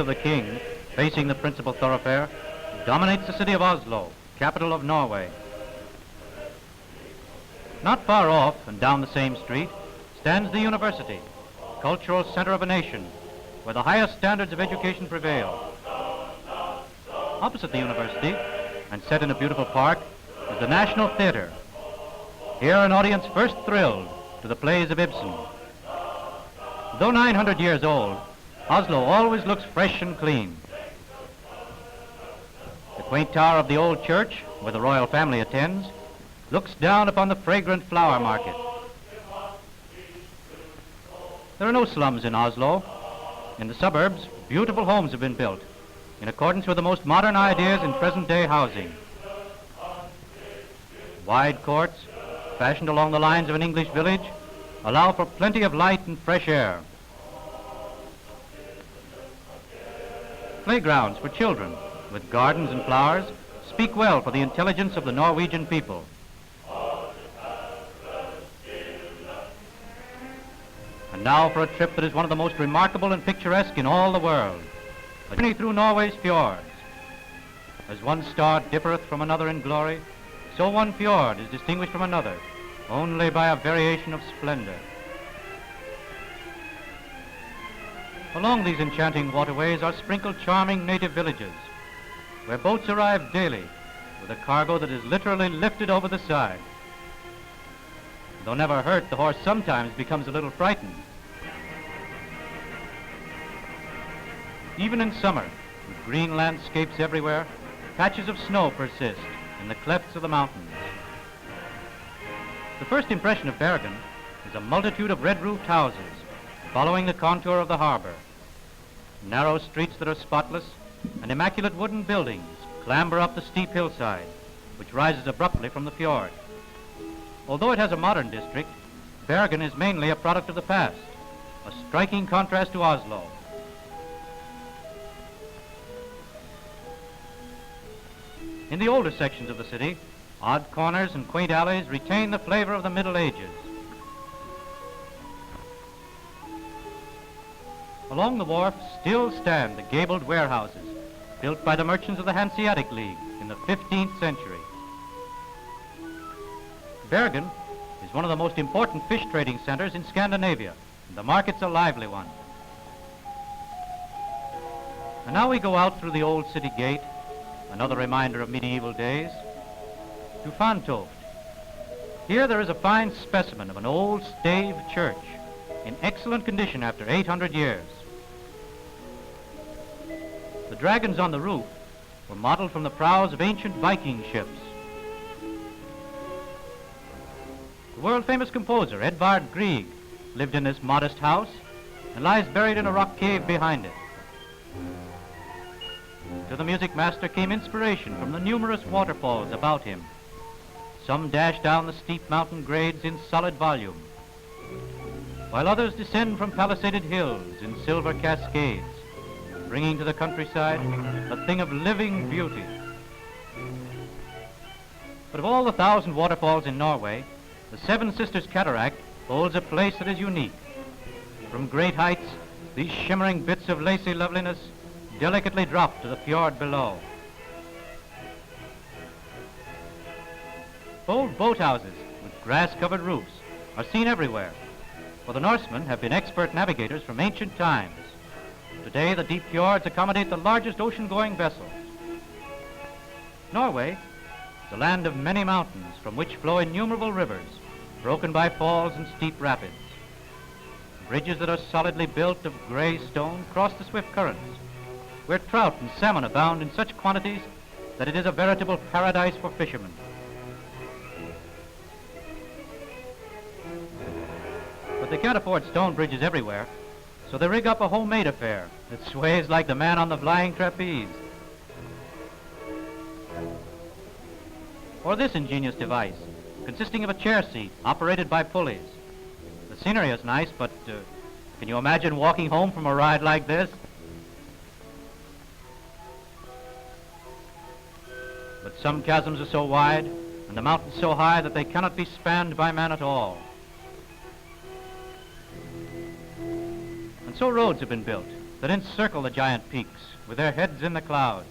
Palace of the King, facing the principal thoroughfare, dominates the city of Oslo, capital of Norway. Not far off and down the same street stands the university, cultural center of a nation, where the highest standards of education prevail. Opposite the university, and set in a beautiful park, is the National Theatre. Here an audience first thrilled to the plays of Ibsen. Though 900 years old, Oslo always looks fresh and clean. The quaint tower of the old church, where the royal family attends, looks down upon the fragrant flower market. There are no slums in Oslo. In the suburbs, beautiful homes have been built in accordance with the most modern ideas in present-day housing. Wide courts, fashioned along the lines of an English village, allow for plenty of light and fresh air. Playgrounds for children, with gardens and flowers, speak well for the intelligence of the Norwegian people. And now for a trip that is one of the most remarkable and picturesque in all the world. A journey through Norway's fjords. As one star differeth from another in glory, so one fjord is distinguished from another only by a variation of splendor. Along these enchanting waterways are sprinkled charming native villages, where boats arrive daily with a cargo that is literally lifted over the side. Though never hurt, the horse sometimes becomes a little frightened. Even in summer, with green landscapes everywhere, patches of snow persist in the clefts of the mountains. The first impression of Bergen is a multitude of red-roofed houses following the contour of the harbor. Narrow streets that are spotless and immaculate wooden buildings clamber up the steep hillside, which rises abruptly from the fjord. Although it has a modern district, Bergen is mainly a product of the past, a striking contrast to Oslo. In the older sections of the city, odd corners and quaint alleys retain the flavor of the Middle Ages. Along the wharf still stand the gabled warehouses built by the merchants of the Hanseatic League in the 15th century. Bergen is one of the most important fish trading centers in Scandinavia, and the market's a lively one. And now we go out through the old city gate, another reminder of medieval days, to Fantoft. Here there is a fine specimen of an old stave church in excellent condition after 800 years. The dragons on the roof were modeled from the prows of ancient Viking ships. The world-famous composer Edvard Grieg lived in this modest house and lies buried in a rock cave behind it. To the music master came inspiration from the numerous waterfalls about him. Some dash down the steep mountain grades in solid volume, while others descend from palisaded hills in silver cascades, bringing to the countryside a thing of living beauty. But of all the 1,000 waterfalls in Norway, the Seven Sisters Cataract holds a place that is unique. From great heights, these shimmering bits of lacy loveliness delicately drop to the fjord below. Old boathouses with grass-covered roofs are seen everywhere, for the Norsemen have been expert navigators from ancient times. Today, the deep fjords accommodate the largest ocean-going vessels. Norway is a land of many mountains from which flow innumerable rivers, broken by falls and steep rapids. Bridges that are solidly built of gray stone cross the swift currents, where trout and salmon abound in such quantities that it is a veritable paradise for fishermen. But they can't afford stone bridges everywhere, so they rig up a homemade affair that sways like the man on the flying trapeze. Or this ingenious device, consisting of a chair seat operated by pulleys. The scenery is nice, but can you imagine walking home from a ride like this? But some chasms are so wide and the mountains so high that they cannot be spanned by man at all. And so roads have been built that encircle the giant peaks with their heads in the clouds.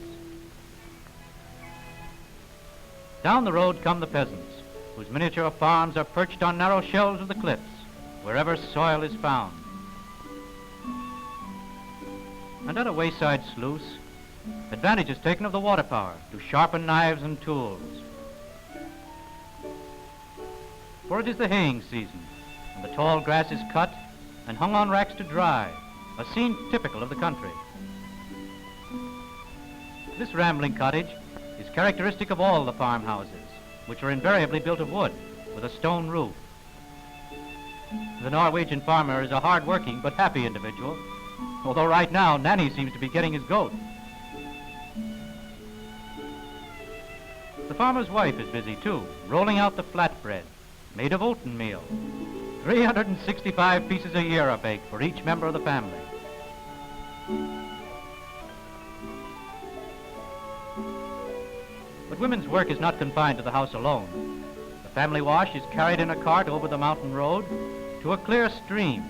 Down the road come the peasants, whose miniature farms are perched on narrow shelves of the cliffs, wherever soil is found. And at a wayside sluice, advantage is taken of the water power to sharpen knives and tools. For it is the haying season, and the tall grass is cut and hung on racks to dry, a scene typical of the country. This rambling cottage is characteristic of all the farmhouses, which are invariably built of wood with a stone roof. The Norwegian farmer is a hard-working but happy individual, although right now Nanny seems to be getting his goat. The farmer's wife is busy too, rolling out the flatbread, made of oaten meal. 365 pieces a year are baked for each member of the family. But women's work is not confined to the house alone. The family wash is carried in a cart over the mountain road to a clear stream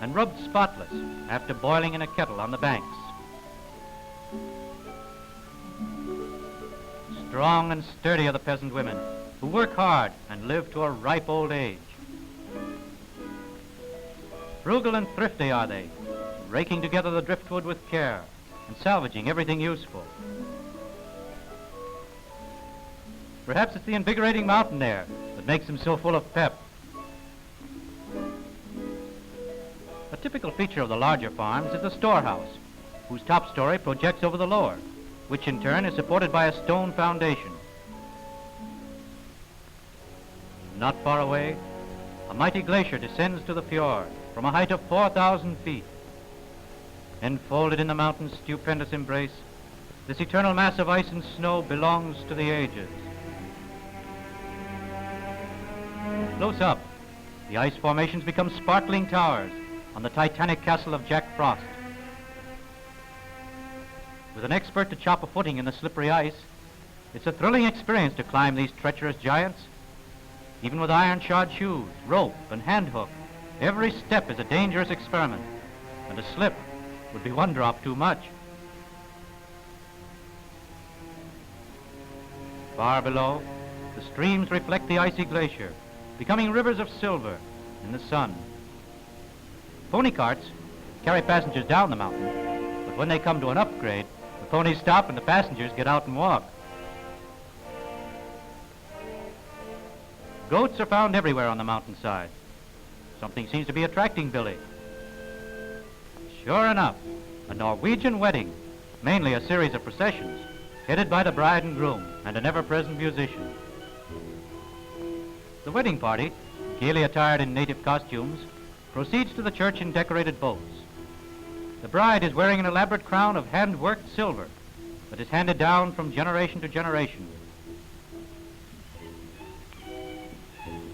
and rubbed spotless after boiling in a kettle on the banks. Strong and sturdy are the peasant women who work hard and live to a ripe old age. Frugal and thrifty are they, raking together the driftwood with care and salvaging everything useful. Perhaps it's the invigorating mountain air that makes them so full of pep. A typical feature of the larger farms is the storehouse, whose top story projects over the lower, which in turn is supported by a stone foundation. Not far away, a mighty glacier descends to the fjord from a height of 4,000 feet. Enfolded in the mountain's stupendous embrace, this eternal mass of ice and snow belongs to the ages. Close up, the ice formations become sparkling towers on the titanic castle of Jack Frost. With an expert to chop a footing in the slippery ice, it's a thrilling experience to climb these treacherous giants. Even with iron-shod shoes, rope, and hand hook, every step is a dangerous experiment, and a slip would be one drop too much. Far below, the streams reflect the icy glacier, becoming rivers of silver in the sun. Pony carts carry passengers down the mountain, but when they come to an upgrade, the ponies stop and the passengers get out and walk. Goats are found everywhere on the mountainside. Something seems to be attracting Billy. Sure enough, a Norwegian wedding, mainly a series of processions, headed by the bride and groom and an ever-present musician. The wedding party, gaily attired in native costumes, proceeds to the church in decorated boats. The bride is wearing an elaborate crown of hand-worked silver that is handed down from generation to generation.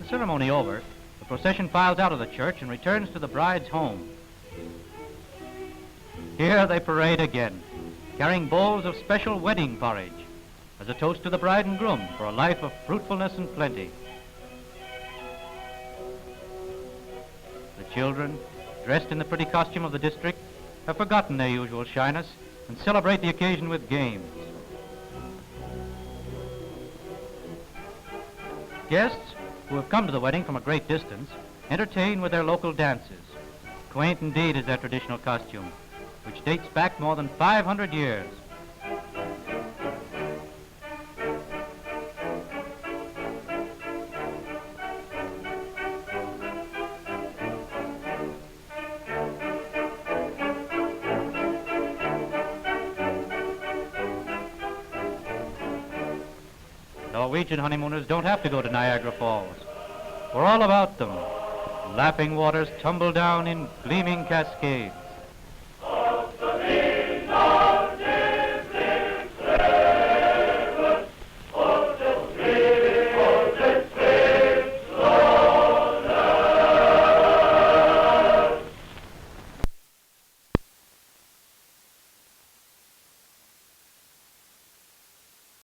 The ceremony over, the procession files out of the church and returns to the bride's home. Here they parade again, carrying bowls of special wedding porridge as a toast to the bride and groom for a life of fruitfulness and plenty. The children, dressed in the pretty costume of the district, have forgotten their usual shyness and celebrate the occasion with games. Guests, who have come to the wedding from a great distance, entertain with their local dances. Quaint indeed is their traditional costume, which dates back more than 500 years. Norwegian honeymooners don't have to go to Niagara Falls. For all about them, laughing waters tumble down in gleaming cascades.